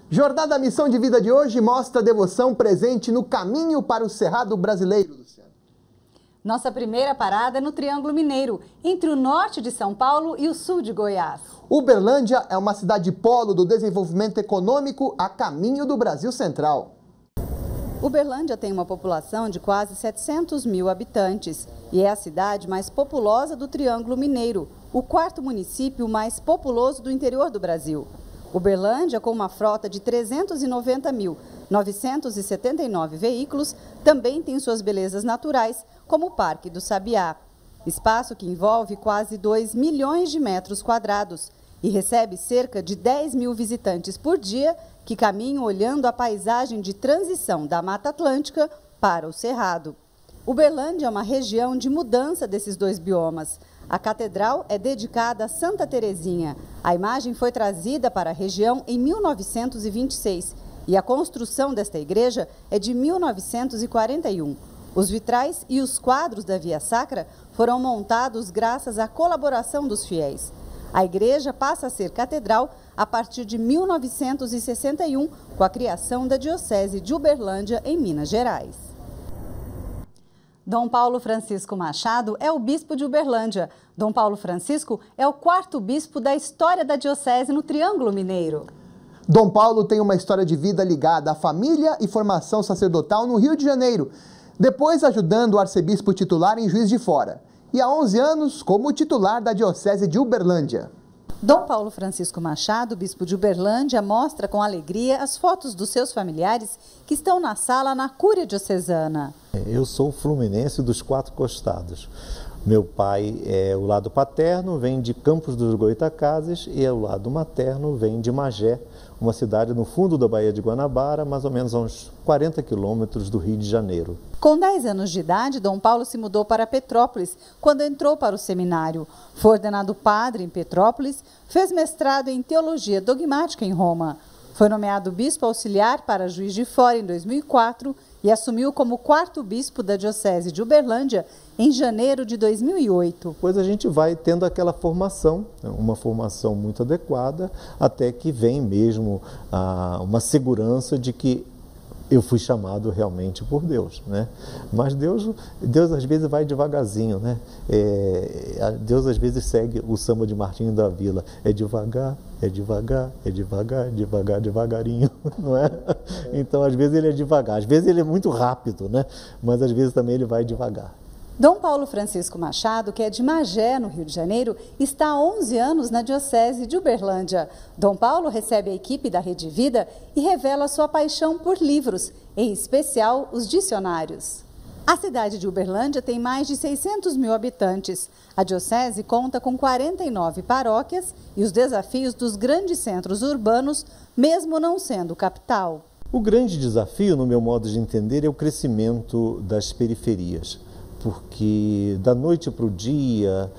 Jornada Missão de Vida de hoje mostra a devoção presente no caminho para o Cerrado brasileiro, Luciano. Nossa primeira parada é no Triângulo Mineiro, entre o norte de São Paulo e o sul de Goiás. Uberlândia é uma cidade polo do desenvolvimento econômico a caminho do Brasil Central. Uberlândia tem uma população de quase 700 mil habitantes e é a cidade mais populosa do Triângulo Mineiro, o quarto município mais populoso do interior do Brasil. Uberlândia, com uma frota de 390.979 veículos, também tem suas belezas naturais, como o Parque do Sabiá. Espaço que envolve quase 2 milhões de metros quadrados e recebe cerca de 10 mil visitantes por dia que caminham olhando a paisagem de transição da Mata Atlântica para o Cerrado. Uberlândia é uma região de mudança desses dois biomas. A catedral é dedicada a Santa Terezinha. A imagem foi trazida para a região em 1926 e a construção desta igreja é de 1941. Os vitrais e os quadros da Via Sacra foram montados graças à colaboração dos fiéis. A igreja passa a ser catedral a partir de 1961, com a criação da Diocese de Uberlândia, em Minas Gerais. Dom Paulo Francisco Machado é o bispo de Uberlândia. Dom Paulo Francisco é o quarto bispo da história da diocese no Triângulo Mineiro. Dom Paulo tem uma história de vida ligada à família e formação sacerdotal no Rio de Janeiro, depois ajudando o arcebispo titular em Juiz de Fora, e há 11 anos como titular da diocese de Uberlândia. Dom Paulo Francisco Machado, bispo de Uberlândia, mostra com alegria as fotos dos seus familiares que estão na sala na Cúria Diocesana. Eu sou fluminense dos quatro costados. Meu pai, o lado paterno, vem de Campos dos Goytacazes e o lado materno vem de Magé, uma cidade no fundo da Baía de Guanabara, mais ou menos a uns 40 quilômetros do Rio de Janeiro. Com 10 anos de idade, Dom Paulo se mudou para Petrópolis quando entrou para o seminário. Foi ordenado padre em Petrópolis, fez mestrado em teologia dogmática em Roma. Foi nomeado bispo auxiliar para Juiz de Fora em 2004 e assumiu como quarto bispo da diocese de Uberlândia em janeiro de 2008. Depois a gente vai tendo aquela formação, uma formação muito adequada, até que vem mesmo uma segurança de que eu fui chamado realmente por Deus, né? Mas Deus às vezes vai devagarzinho, né? Deus às vezes segue o samba de Martinho da Vila, é devagar, é devagar, é devagar, devagar, devagarinho, não é? Então às vezes ele é devagar, às vezes ele é muito rápido, né? Mas às vezes também ele vai devagar. Dom Paulo Francisco Machado, que é de Magé, no Rio de Janeiro, está há 11 anos na diocese de Uberlândia. Dom Paulo recebe a equipe da Rede Vida e revela sua paixão por livros, em especial os dicionários. A cidade de Uberlândia tem mais de 600 mil habitantes. A diocese conta com 49 paróquias e os desafios dos grandes centros urbanos, mesmo não sendo capital. O grande desafio, no meu modo de entender, é o crescimento das periferias. Porque da noite para o dia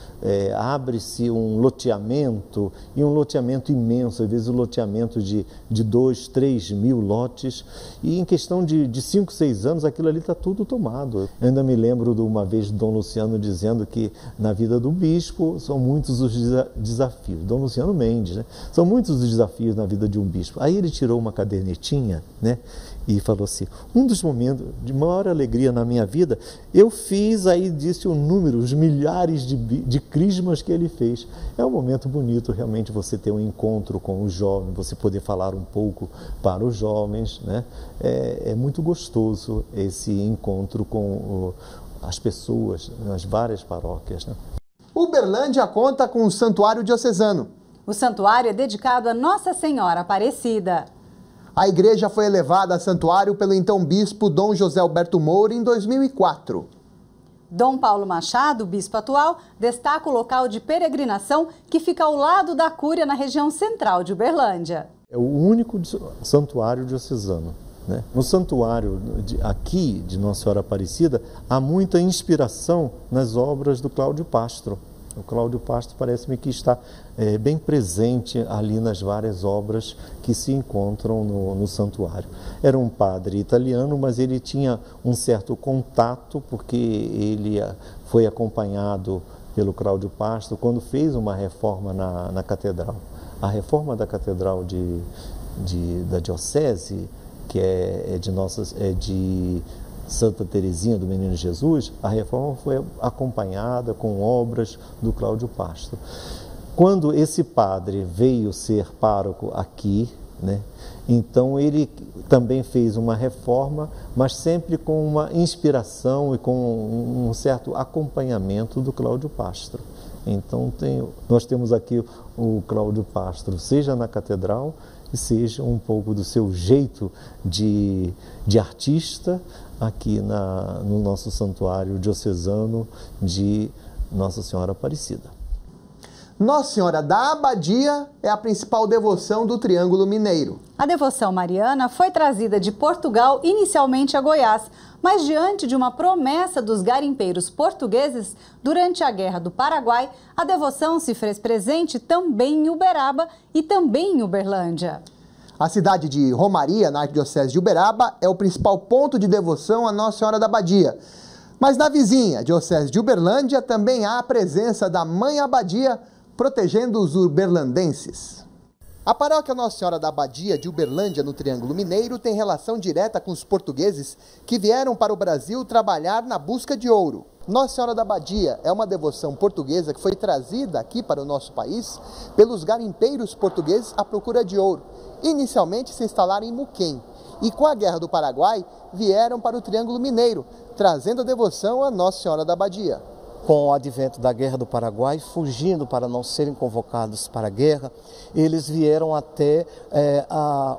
abre-se um loteamento, e um loteamento imenso, às vezes um loteamento de 2, 3 mil lotes, e em questão de 5, 6 anos aquilo ali está tudo tomado. Eu ainda me lembro de uma vez Dom Luciano dizendo que na vida do bispo são muitos os desafios, Dom Luciano Mendes, né? São muitos os desafios na vida de um bispo. Aí ele tirou uma cadernetinha, né? E falou assim, um dos momentos de maior alegria na minha vida, eu fiz, aí disse o número, os milhares de crismas que ele fez. É um momento bonito realmente você ter um encontro com os jovens, você poder falar um pouco para os jovens, né? É muito gostoso esse encontro com as pessoas nas várias paróquias, né? Uberlândia conta com um santuário diocesano. O santuário é dedicado a Nossa Senhora Aparecida. A igreja foi elevada a santuário pelo então bispo Dom José Alberto Moura em 2004. Dom Paulo Machado, bispo atual, destaca o local de peregrinação que fica ao lado da Cúria na região central de Uberlândia. É o único santuário diocesano, né? No santuário aqui de Nossa Senhora Aparecida há muita inspiração nas obras do Cláudio Pastro. O Cláudio Pastro parece-me que está bem presente ali nas várias obras que se encontram no santuário. Era um padre italiano, mas ele tinha um certo contato, porque ele foi acompanhado pelo Cláudio Pastro quando fez uma reforma na catedral. A reforma da catedral da diocese, que é de Santa Teresinha do Menino Jesus, a reforma foi acompanhada com obras do Cláudio Pastro. Quando esse padre veio ser pároco aqui, né, então ele também fez uma reforma, mas sempre com uma inspiração e com um certo acompanhamento do Cláudio Pastro. Então nós temos aqui o Cláudio Pastro, seja na catedral e seja um pouco do seu jeito de artista aqui no nosso santuário diocesano de Nossa Senhora Aparecida. Nossa Senhora da Abadia é a principal devoção do Triângulo Mineiro. A devoção mariana foi trazida de Portugal inicialmente a Goiás, mas diante de uma promessa dos garimpeiros portugueses, durante a Guerra do Paraguai, a devoção se fez presente também em Uberaba e também em Uberlândia. A cidade de Romaria, na Arquidiocese de Uberaba, é o principal ponto de devoção a Nossa Senhora da Abadia. Mas na vizinha Diocese de Uberlândia também há a presença da Mãe Abadia, protegendo os uberlandenses. A paróquia Nossa Senhora da Abadia de Uberlândia, no Triângulo Mineiro, tem relação direta com os portugueses que vieram para o Brasil trabalhar na busca de ouro. Nossa Senhora da Abadia é uma devoção portuguesa que foi trazida aqui para o nosso país pelos garimpeiros portugueses à procura de ouro. Inicialmente se instalaram em Muquém e com a Guerra do Paraguai vieram para o Triângulo Mineiro, trazendo a devoção a Nossa Senhora da Abadia. Com o advento da Guerra do Paraguai, fugindo para não serem convocados para a guerra, eles vieram até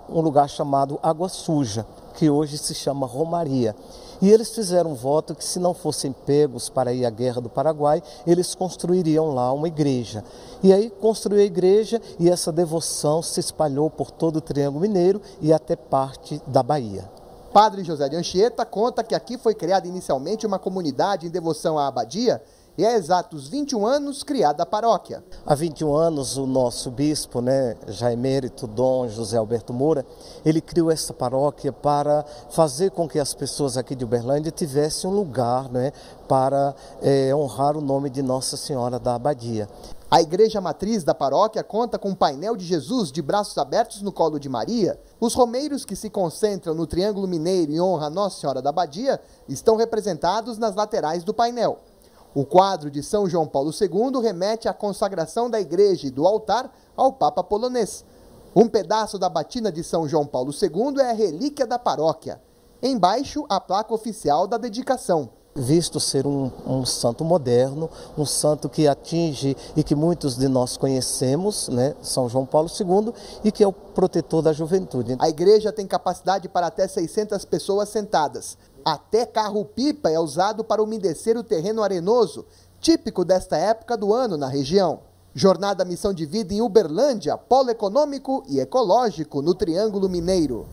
um lugar chamado Água Suja, que hoje se chama Romaria. E eles fizeram um voto que, se não fossem pegos para ir à Guerra do Paraguai, eles construiriam lá uma igreja. E aí construiu a igreja e essa devoção se espalhou por todo o Triângulo Mineiro e até parte da Bahia. Padre José de Anchieta conta que aqui foi criada inicialmente uma comunidade em devoção à abadia e há exatos 21 anos criada a paróquia. Há 21 anos o nosso bispo, já emérito, Dom José Alberto Moura, ele criou essa paróquia para fazer com que as pessoas aqui de Uberlândia tivessem um lugar para honrar o nome de Nossa Senhora da Abadia. A igreja matriz da paróquia conta com um painel de Jesus de braços abertos no colo de Maria. Os romeiros que se concentram no Triângulo Mineiro em honra a Nossa Senhora da Abadia estão representados nas laterais do painel. O quadro de São João Paulo II remete à consagração da igreja e do altar ao Papa polonês. Um pedaço da batina de São João Paulo II é a relíquia da paróquia. Embaixo, a placa oficial da dedicação. Visto ser um santo moderno, um santo que atinge e que muitos de nós conhecemos, São João Paulo II, e que é o protetor da juventude. A igreja tem capacidade para até 600 pessoas sentadas. Até carro-pipa é usado para umedecer o terreno arenoso, típico desta época do ano na região. Jornada Missão de Vida em Uberlândia, polo econômico e ecológico no Triângulo Mineiro.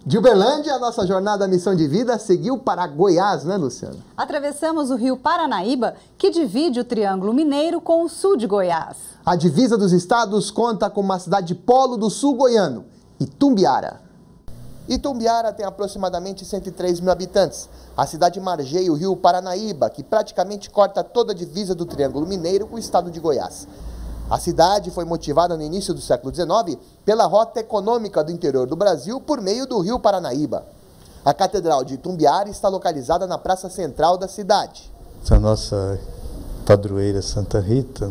De Uberlândia, a nossa jornada Missão de Vida seguiu para Goiás, né, Luciana? Atravessamos o rio Paranaíba, que divide o Triângulo Mineiro com o sul de Goiás. A divisa dos estados conta com uma cidade polo do sul goiano, Itumbiara. Itumbiara tem aproximadamente 103 mil habitantes. A cidade margeia o rio Paranaíba, que praticamente corta toda a divisa do Triângulo Mineiro com o estado de Goiás. A cidade foi motivada no início do século XIX pela rota econômica do interior do Brasil por meio do rio Paranaíba. A Catedral de Itumbiara está localizada na praça central da cidade. A nossa padroeira Santa Rita,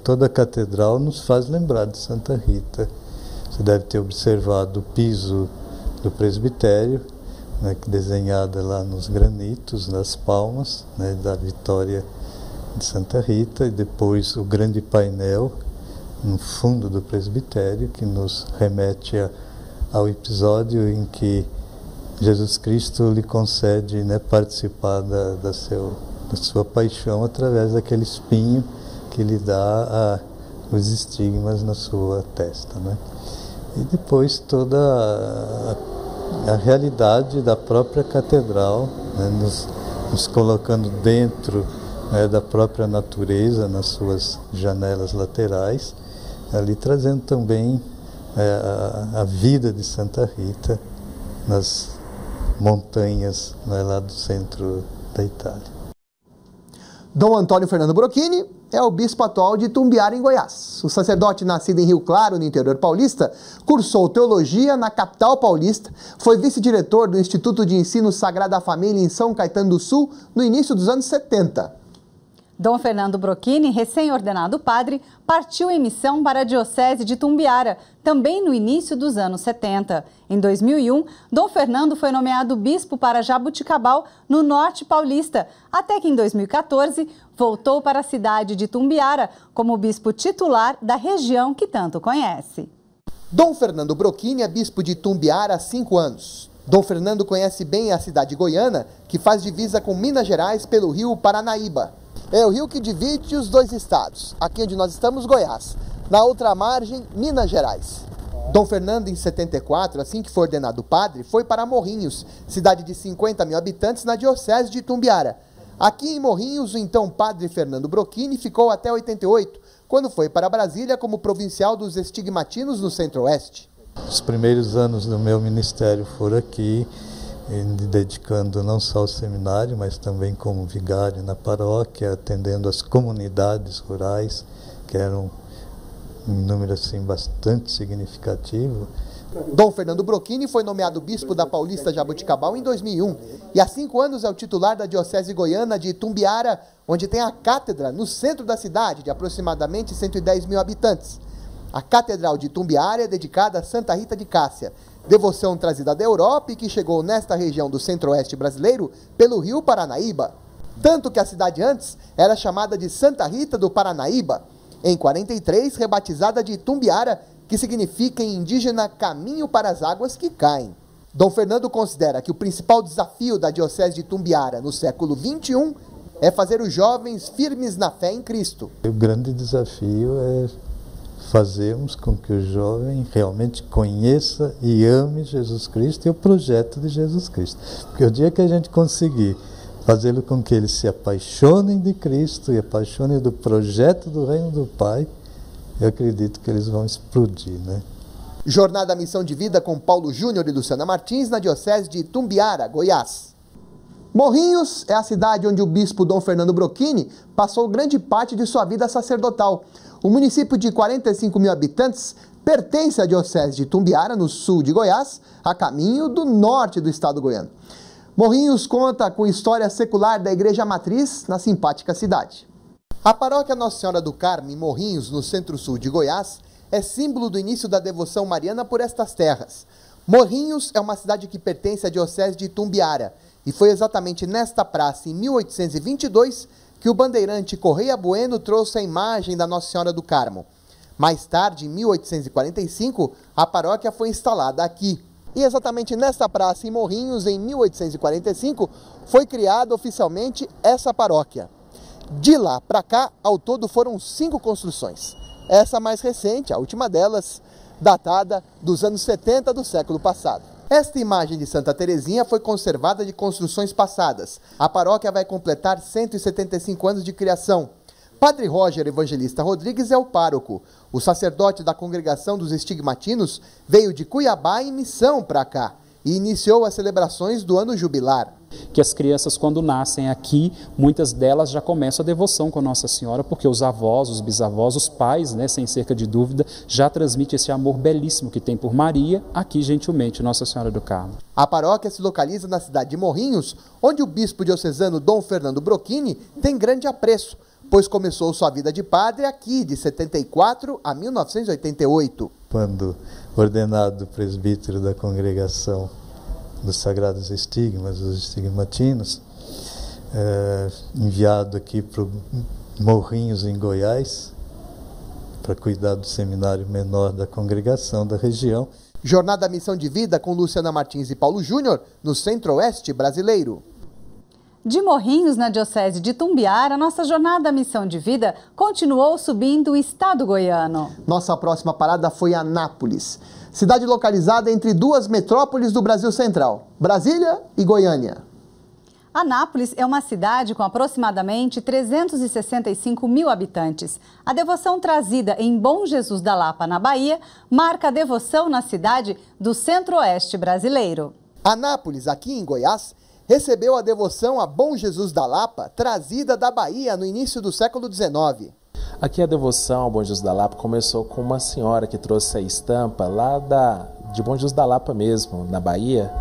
toda a catedral nos faz lembrar de Santa Rita. Você deve ter observado o piso do presbitério, desenhada lá nos granitos, nas palmas, da Vitória de Santa Rita, e depois o grande painel no fundo do presbitério, que nos remete ao episódio em que Jesus Cristo lhe concede participar da sua paixão através daquele espinho que lhe dá os estigmas na sua testa. E depois toda a realidade da própria catedral, nos colocando dentro da própria natureza, nas suas janelas laterais, ali trazendo também a vida de Santa Rita nas montanhas lá do centro da Itália. Dom Antônio Fernando Brocchini é o bispo atual de Itumbiara, em Goiás. O sacerdote, nascido em Rio Claro, no interior paulista, cursou teologia na capital paulista, foi vice-diretor do Instituto de Ensino Sagrada Família em São Caetano do Sul no início dos anos 70. Dom Fernando Brocchini, recém-ordenado padre, partiu em missão para a Diocese de Itumbiara, também no início dos anos 70. Em 2001, Dom Fernando foi nomeado bispo para Jabuticabal, no norte paulista, até que em 2014 voltou para a cidade de Itumbiara como bispo titular da região que tanto conhece. Dom Fernando Brocchini é bispo de Itumbiara há 5 anos. Dom Fernando conhece bem a cidade goiana, que faz divisa com Minas Gerais pelo rio Paranaíba. É o rio que divide os dois estados, aqui onde nós estamos, Goiás, na outra margem, Minas Gerais. Dom Fernando, em 74, assim que foi ordenado padre, foi para Morrinhos, cidade de 50 mil habitantes na diocese de Itumbiara. Aqui em Morrinhos, o então padre Fernando Brocchini ficou até 88, quando foi para Brasília como provincial dos estigmatinos no Centro-Oeste. Os primeiros anos do meu ministério foram aqui, dedicando não só ao seminário, mas também como vigário na paróquia, atendendo as comunidades rurais, que eram um número assim bastante significativo. Dom Fernando Brocchini foi nomeado bispo da Paulista Jabuticabal em 2001 e há 5 anos é o titular da Diocese Goiana de Itumbiara, onde tem a cátedra no centro da cidade, de aproximadamente 110 mil habitantes. A Catedral de Itumbiara é dedicada a Santa Rita de Cássia, devoção trazida da Europa e que chegou nesta região do centro-oeste brasileiro pelo rio Paranaíba. Tanto que a cidade antes era chamada de Santa Rita do Paranaíba, em 43 rebatizada de Itumbiara, que significa em indígena caminho para as águas que caem. Dom Fernando considera que o principal desafio da Diocese de Itumbiara no século XXI é fazer os jovens firmes na fé em Cristo. O grande desafio é fazermos com que o jovem realmente conheça e ame Jesus Cristo e o projeto de Jesus Cristo. Porque o dia que a gente conseguir fazê-lo com que eles se apaixonem de Cristo e apaixonem do projeto do Reino do Pai, eu acredito que eles vão explodir, né? Jornada Missão de Vida com Paulo Júnior e Luciana Martins, na Diocese de Itumbiara, Goiás. Morrinhos é a cidade onde o bispo Dom Fernando Brocchini passou grande parte de sua vida sacerdotal. O município de 45 mil habitantes pertence à Diocese de Itumbiara, no sul de Goiás, a caminho do norte do estado goiano. Morrinhos conta com história secular da Igreja Matriz na simpática cidade. A paróquia Nossa Senhora do Carmo, em Morrinhos, no centro-sul de Goiás, é símbolo do início da devoção mariana por estas terras. Morrinhos é uma cidade que pertence à Diocese de Itumbiara e foi exatamente nesta praça, em 1822, que o bandeirante Correia Bueno trouxe a imagem da Nossa Senhora do Carmo. Mais tarde, em 1845, a paróquia foi instalada aqui. E exatamente nesta praça, em Morrinhos, em 1845, foi criada oficialmente essa paróquia. De lá para cá, ao todo foram 5 construções. Essa mais recente, a última delas, datada dos anos 70 do século passado. Esta imagem de Santa Teresinha foi conservada de construções passadas. A paróquia vai completar 175 anos de criação. Padre Roger Evangelista Rodrigues é o pároco. O sacerdote da congregação dos estigmatinos veio de Cuiabá em missão para cá e iniciou as celebrações do ano jubilar. Que as crianças, quando nascem aqui, muitas delas já começam a devoção com Nossa Senhora, porque os avós, os bisavós, os pais, né, sem cerca de dúvida, já transmitem esse amor belíssimo que tem por Maria, aqui gentilmente Nossa Senhora do Carmo. A paróquia se localiza na cidade de Morrinhos, onde o bispo diocesano Dom Fernando Brocchini tem grande apreço, pois começou sua vida de padre aqui, de 74 a 1988. Quando ordenado presbítero da congregação dos Sagrados Estigmas, os estigmatinos, enviado aqui para Morrinhos, em Goiás, para cuidar do seminário menor da congregação da região. Jornada Missão de Vida com Luciana Martins e Paulo Júnior, no Centro-Oeste brasileiro. De Morrinhos, na Diocese de Itumbiara, nossa jornada Missão de Vida continuou subindo o estado goiano. Nossa próxima parada foi Anápolis, cidade localizada entre 2 metrópoles do Brasil Central, Brasília e Goiânia. Anápolis é uma cidade com aproximadamente 365 mil habitantes. A devoção trazida em Bom Jesus da Lapa, na Bahia, marca a devoção na cidade do Centro-Oeste brasileiro. Anápolis, aqui em Goiás, recebeu a devoção a Bom Jesus da Lapa, trazida da Bahia no início do século XIX. Aqui a devoção ao Bom Jesus da Lapa começou com uma senhora que trouxe a estampa lá de Bom Jesus da Lapa mesmo, na Bahia.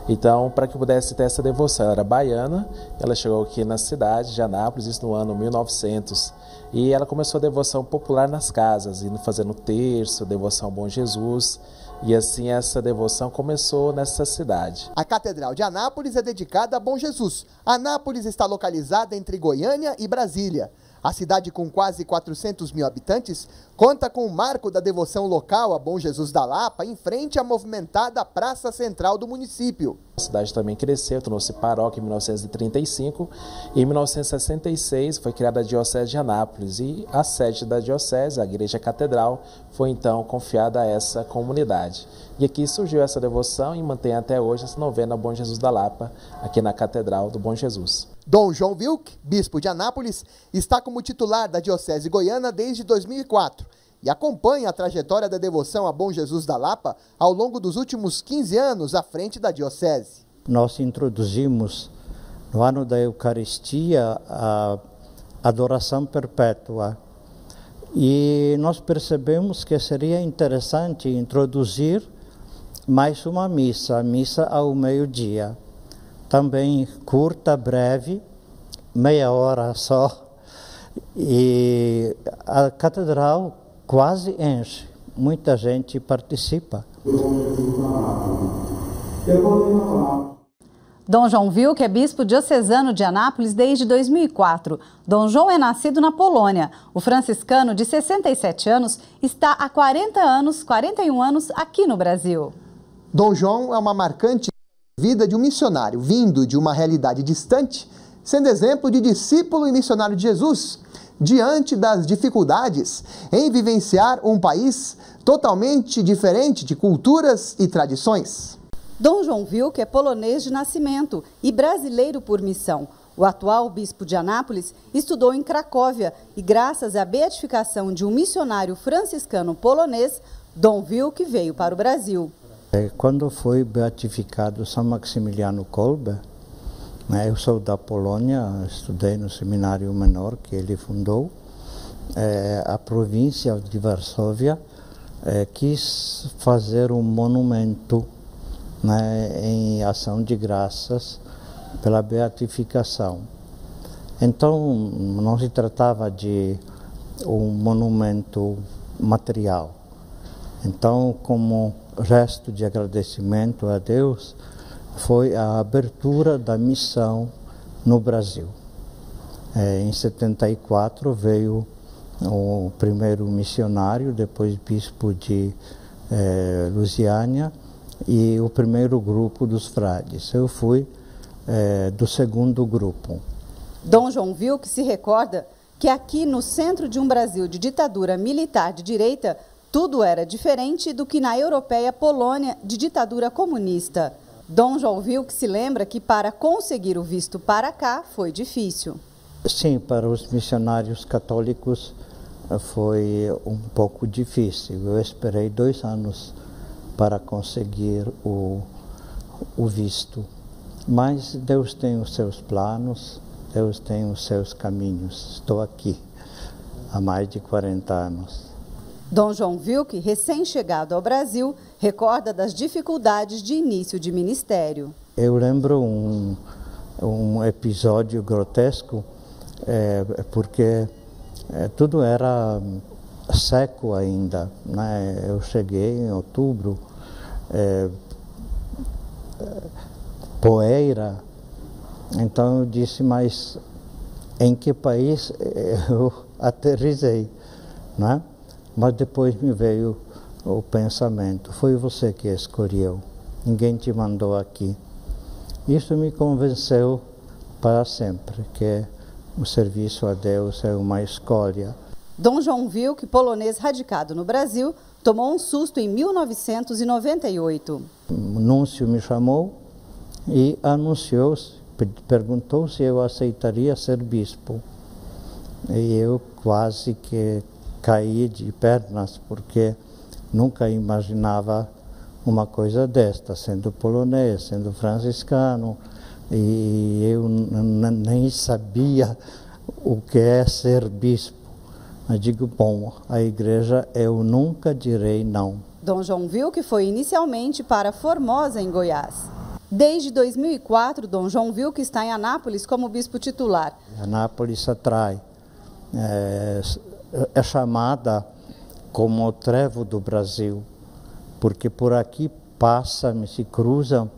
Então, para que eu pudesse ter essa devoção, ela era baiana, ela chegou aqui na cidade de Anápolis, isso no ano 1900, e ela começou a devoção popular nas casas, indo fazendo terço, devoção ao Bom Jesus, e assim essa devoção começou nessa cidade. A Catedral de Anápolis é dedicada a Bom Jesus. Anápolis está localizada entre Goiânia e Brasília. A cidade, com quase 400 mil habitantes, conta com o marco da devoção local a Bom Jesus da Lapa, em frente à movimentada Praça Central do município. A cidade também cresceu, tornou-se paróquia em 1935 e em 1966 foi criada a Diocese de Anápolis e a sede da Diocese, a Igreja Catedral, foi então confiada a essa comunidade. E aqui surgiu essa devoção e mantém até hoje essa novena Bom Jesus da Lapa, aqui na Catedral do Bom Jesus. Dom João Wilk, bispo de Anápolis, está como titular da Diocese Goiana desde 2004 e acompanha a trajetória da devoção a Bom Jesus da Lapa ao longo dos últimos 15 anos à frente da Diocese. Nós introduzimos no ano da Eucaristia a adoração perpétua e nós percebemos que seria interessante introduzir mais uma missa, a missa ao meio-dia. Também curta, breve, meia hora só, e a catedral quase enche, muita gente participa. Dom João Wilk é bispo diocesano de Anápolis desde 2004. Dom João é nascido na Polônia. O franciscano, de 67 anos, está há 41 anos aqui no Brasil. Dom João é uma marcante vida de um missionário, vindo de uma realidade distante, sendo exemplo de discípulo e missionário de Jesus, diante das dificuldades em vivenciar um país totalmente diferente de culturas e tradições. Dom João Wilk é polonês de nascimento e brasileiro por missão. O atual bispo de Anápolis estudou em Cracóvia e, graças à beatificação de um missionário franciscano polonês, Dom Wilk veio para o Brasil. Quando foi beatificado São Maximiliano Kolbe, eu sou da Polônia, estudei no seminário menor que ele fundou, a província de Varsóvia quis fazer um monumento em ação de graças pela beatificação. Então, não se tratava de um monumento material. Então, como gesto de agradecimento a Deus, foi a abertura da missão no Brasil. Em 74 veio o primeiro missionário, depois bispo de Lusiânia, e o primeiro grupo dos frades. Eu fui do segundo grupo. Dom João Wilk se recorda que aqui no centro de um Brasil de ditadura militar de direita, tudo era diferente do que na europeia Polônia de ditadura comunista. Dom João Wilk se lembra que para conseguir o visto para cá foi difícil. Sim, para os missionários católicos foi um pouco difícil. Eu esperei 2 anos para conseguir o visto. Mas Deus tem os seus planos, Deus tem os seus caminhos. Estou aqui há mais de 40 anos. Dom João Wilk, recém-chegado ao Brasil, recorda das dificuldades de início de ministério. Eu lembro um episódio grotesco, porque tudo era seco ainda, né? Eu cheguei em outubro, poeira, então eu disse, mas em que país eu aterrissei, né? Mas depois me veio o pensamento, foi você que escolheu, ninguém te mandou aqui. Isso me convenceu para sempre, que o serviço a Deus é uma escolha. Dom João Wilk, polonês radicado no Brasil, tomou um susto em 1998. O núncio me chamou e anunciou, perguntou se eu aceitaria ser bispo. E eu quase que caí de pernas, porque nunca imaginava uma coisa desta, sendo polonês, sendo franciscano, e eu nem sabia o que é ser bispo. Mas digo, bom, a igreja eu nunca direi não. Dom João Wilke foi inicialmente para Formosa, em Goiás. Desde 2004, Dom João Wilke está em Anápolis como bispo titular. Anápolis atrai. É chamada como o trevo do Brasil, porque por aqui se cruzam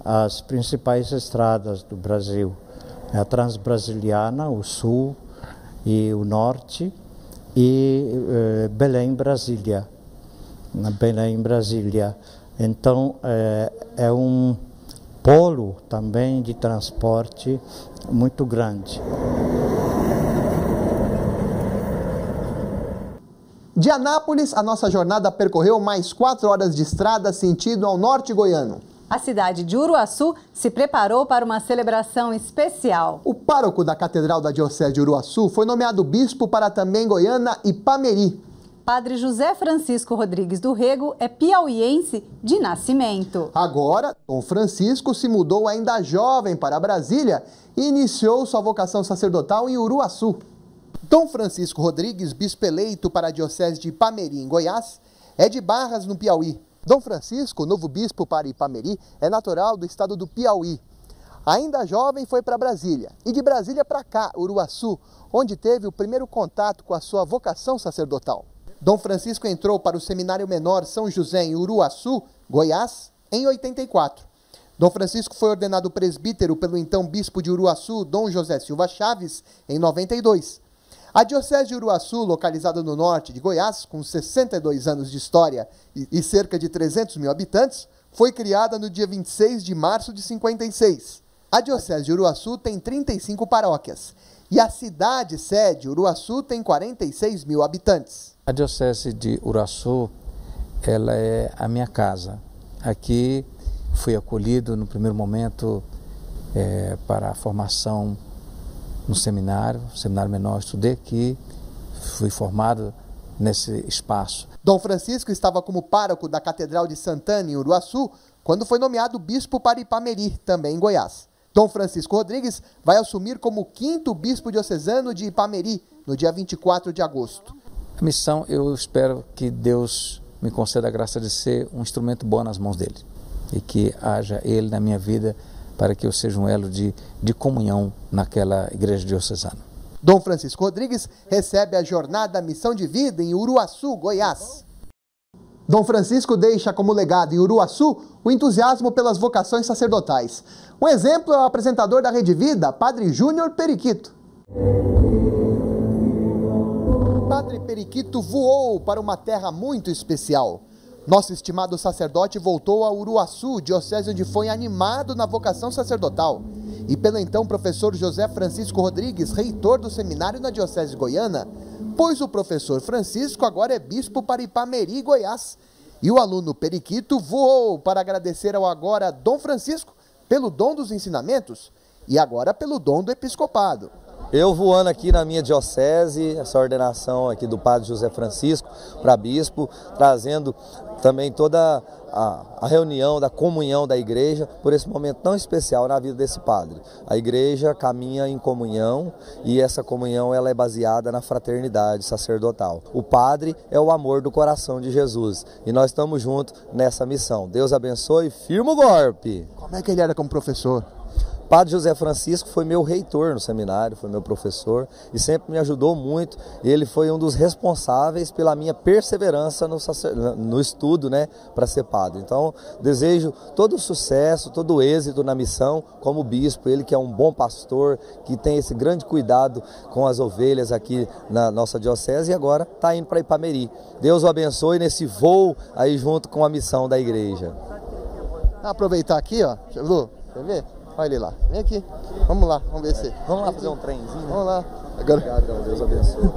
as principais estradas do Brasil. A Transbrasiliana, o Sul e o Norte, e Belém-Brasília. Então, é um polo também de transporte muito grande. De Anápolis, a nossa jornada percorreu mais 4 horas de estrada sentido ao norte goiano. A cidade de Uruaçu se preparou para uma celebração especial. O pároco da Catedral da Diocese de Uruaçu foi nomeado bispo para também Goiânia e Ipameri. Padre José Francisco Rodrigues do Rego é piauiense de nascimento. Agora, Dom Francisco se mudou ainda jovem para Brasília e iniciou sua vocação sacerdotal em Uruaçu. Dom Francisco Rodrigues, bispo eleito para a Diocese de Ipameri, em Goiás, é de Barras, no Piauí. Dom Francisco, novo bispo para Ipameri, é natural do estado do Piauí. Ainda jovem foi para Brasília, e de Brasília para cá, Uruaçu, onde teve o primeiro contato com a sua vocação sacerdotal. Dom Francisco entrou para o Seminário Menor São José em Uruaçu, Goiás, em 84. Dom Francisco foi ordenado presbítero pelo então bispo de Uruaçu, Dom José Silva Chaves, em 92. A Diocese de Uruaçu, localizada no norte de Goiás, com 62 anos de história e cerca de 300 mil habitantes, foi criada no dia 26 de março de 56. A Diocese de Uruaçu tem 35 paróquias e a cidade sede, Uruaçu, tem 46 mil habitantes. A Diocese de Uruaçu, ela é a minha casa. Aqui fui acolhido no primeiro momento para a formação no seminário menor, estudei aqui, fui formado nesse espaço. Dom Francisco estava como pároco da Catedral de Santana, em Uruaçu, quando foi nomeado bispo para Ipameri, também em Goiás. Dom Francisco Rodrigues vai assumir como 5º bispo diocesano de Ipameri, no dia 24 de agosto. A missão, eu espero que Deus me conceda a graça de ser um instrumento bom nas mãos dele e que haja ele na minha vida para que eu seja um elo de comunhão naquela igreja diocesana. Dom Francisco Rodrigues recebe a jornada Missão de Vida em Uruaçu, Goiás. Dom Francisco deixa como legado em Uruaçu o entusiasmo pelas vocações sacerdotais. Um exemplo é o apresentador da Rede Vida, Padre Júnior Periquito. Padre Periquito voou para uma terra muito especial. Nosso estimado sacerdote voltou a Uruaçu, diocese onde foi animado na vocação sacerdotal. E pelo então professor José Francisco Rodrigues, reitor do seminário na diocese goiana, pois o professor Francisco agora é bispo para Ipameri, Goiás. E o aluno Periquito voou para agradecer ao agora Dom Francisco pelo dom dos ensinamentos e agora pelo dom do episcopado. Eu voando aqui na minha diocese, essa ordenação aqui do padre José Francisco para bispo, trazendo também toda a reunião da comunhão da igreja por esse momento tão especial na vida desse padre. A igreja caminha em comunhão e essa comunhão ela é baseada na fraternidade sacerdotal. O padre é o amor do coração de Jesus e nós estamos juntos nessa missão. Deus abençoe, firma o golpe! Como é que ele era como professor? Padre José Francisco foi meu reitor no seminário, foi meu professor e sempre me ajudou muito. Ele foi um dos responsáveis pela minha perseverança no estudo, né, para ser padre. Então, desejo todo o sucesso, todo o êxito na missão como bispo. Ele que é um bom pastor, que tem esse grande cuidado com as ovelhas aqui na nossa diocese e agora está indo para Ipameri. Deus o abençoe nesse voo aí junto com a missão da igreja. Aproveitar aqui, ó, Lu, quer ver? Olha ele lá, vem aqui, vamos lá, vamos ver se... Vamos lá fazer um trenzinho? Vamos lá. Agora... Obrigado, Deus abençoe.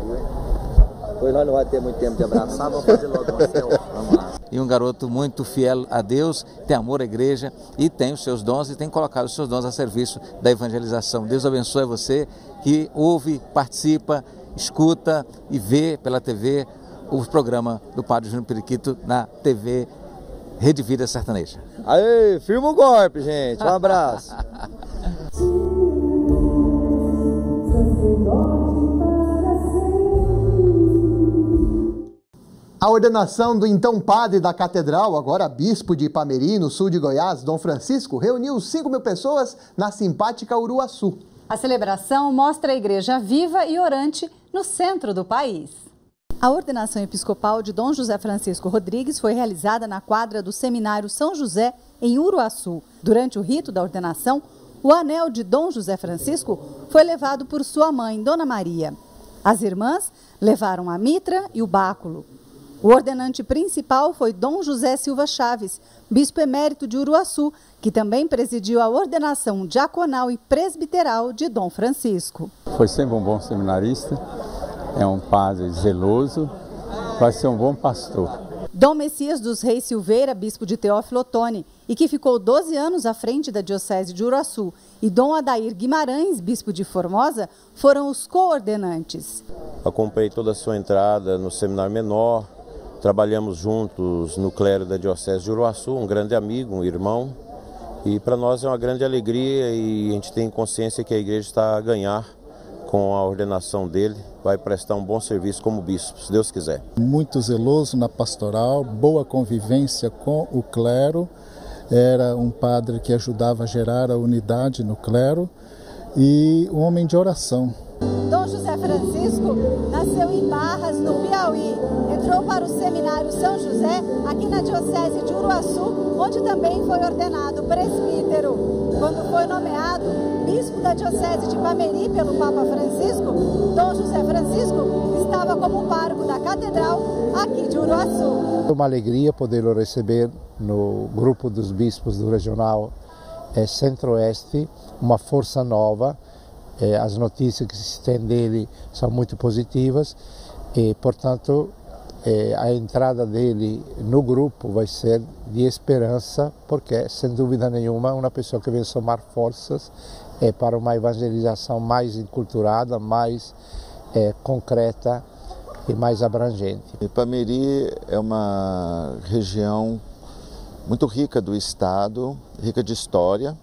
Pois nós não vai ter muito tempo de abraçar, vamos fazer logo uma selfie. Vamos lá. E um garoto muito fiel a Deus, tem amor à igreja e tem os seus dons e tem colocado os seus dons a serviço da evangelização. Deus abençoe você que ouve, participa, escuta e vê pela TV o programa do Padre Júnior Periquito na TV Rede Vida Sertaneja. Aê, firma o golpe, gente. Um abraço. A ordenação do então padre da catedral, agora bispo de Ipameri, no sul de Goiás, Dom Francisco, reuniu 5.000 pessoas na simpática Uruaçu. A celebração mostra a igreja viva e orante no centro do país. A ordenação episcopal de Dom José Francisco Rodrigues foi realizada na quadra do Seminário São José, em Uruaçu. Durante o rito da ordenação, o anel de Dom José Francisco foi levado por sua mãe, Dona Maria. As irmãs levaram a mitra e o báculo. O ordenante principal foi Dom José Silva Chaves, bispo emérito de Uruaçu, que também presidiu a ordenação diaconal e presbiteral de Dom Francisco. Foi sempre um bom seminarista, é um padre zeloso, vai ser um bom pastor. Dom Messias dos Reis Silveira, bispo de Teófilo Otoni, e que ficou 12 anos à frente da diocese de Uruaçu, e Dom Adair Guimarães, bispo de Formosa, foram os coordenantes. Acompanhei toda a sua entrada no seminário menor, trabalhamos juntos no clero da diocese de Uruaçu, um grande amigo, um irmão, e para nós é uma grande alegria e a gente tem consciência que a igreja está a ganhar com a ordenação dele, vai prestar um bom serviço como bispo, se Deus quiser. Muito zeloso na pastoral, boa convivência com o clero, era um padre que ajudava a gerar a unidade no clero e um homem de oração. Dom José Francisco nasceu em Barras, no Piauí. Entrou para o Seminário São José, aqui na diocese de Uruaçu, onde também foi ordenado presbítero. Quando foi nomeado bispo da diocese de Ipameri pelo Papa Francisco, Dom José Francisco estava como pároco da catedral aqui de Uruaçu. É uma alegria poder o receber no grupo dos bispos do regional Centro-Oeste, uma força nova. As notícias que se tem dele são muito positivas e, portanto, a entrada dele no grupo vai ser de esperança, porque, sem dúvida nenhuma, uma pessoa que vem somar forças para uma evangelização mais enculturada, mais concreta e mais abrangente. Ipameri é uma região muito rica do estado, rica de história,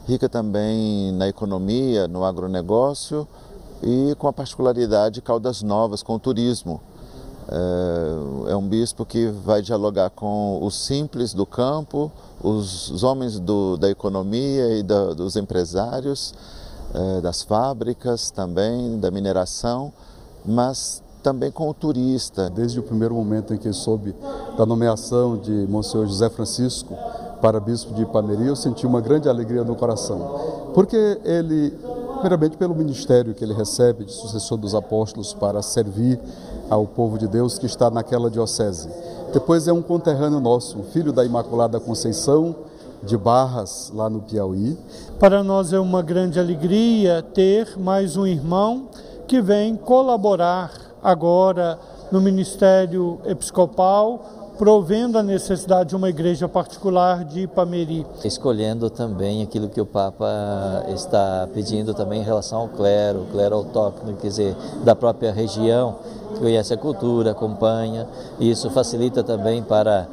rica também na economia, no agronegócio e com a particularidade de Caldas Novas, com o turismo. É um bispo que vai dialogar com os simples do campo, os homens da economia e dos empresários, das fábricas também, da mineração, mas também com o turista. Desde o primeiro momento em que soube da nomeação de Monsenhor José Francisco para bispo de Ipameri, eu senti uma grande alegria no coração, porque ele, primeiramente pelo ministério que ele recebe de sucessor dos apóstolos para servir ao povo de Deus que está naquela diocese. Depois é um conterrâneo nosso, um filho da Imaculada Conceição, de Barras, lá no Piauí. Para nós é uma grande alegria ter mais um irmão que vem colaborar agora no ministério episcopal, provendo a necessidade de uma igreja particular de Ipameri. Escolhendo também aquilo que o Papa está pedindo também em relação ao clero autóctono, quer dizer, da própria região, que conhece a cultura, acompanha, e isso facilita também para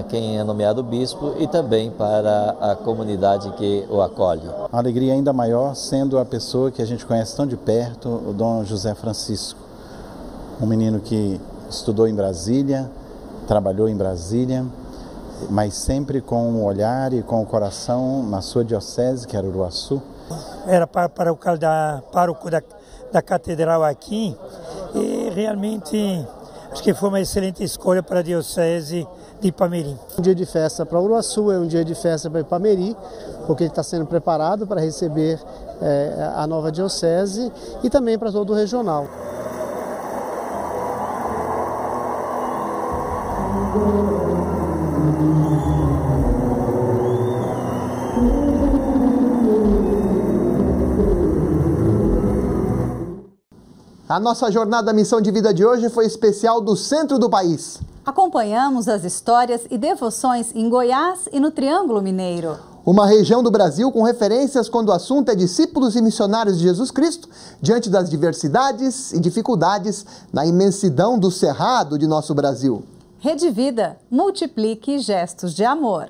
quem é nomeado bispo e também para a comunidade que o acolhe. A alegria ainda maior sendo a pessoa que a gente conhece tão de perto, o Dom José Francisco, um menino que estudou em Brasília, trabalhou em Brasília, mas sempre com um olhar e com o coração na sua diocese, que era Uruaçu. Era pároco da catedral aqui e realmente acho que foi uma excelente escolha para a diocese de Ipameri. Um dia de festa para Uruaçu, é um dia de festa para Ipameri, porque ele está sendo preparado para receber a nova diocese e também para todo o regional. A nossa jornada Missão de Vida de hoje foi especial do centro do país. Acompanhamos as histórias e devoções em Goiás e no Triângulo Mineiro. Uma região do Brasil com referências quando o assunto é discípulos e missionários de Jesus Cristo, diante das diversidades e dificuldades na imensidão do cerrado de nosso Brasil. Rede Vida, multiplique gestos de amor.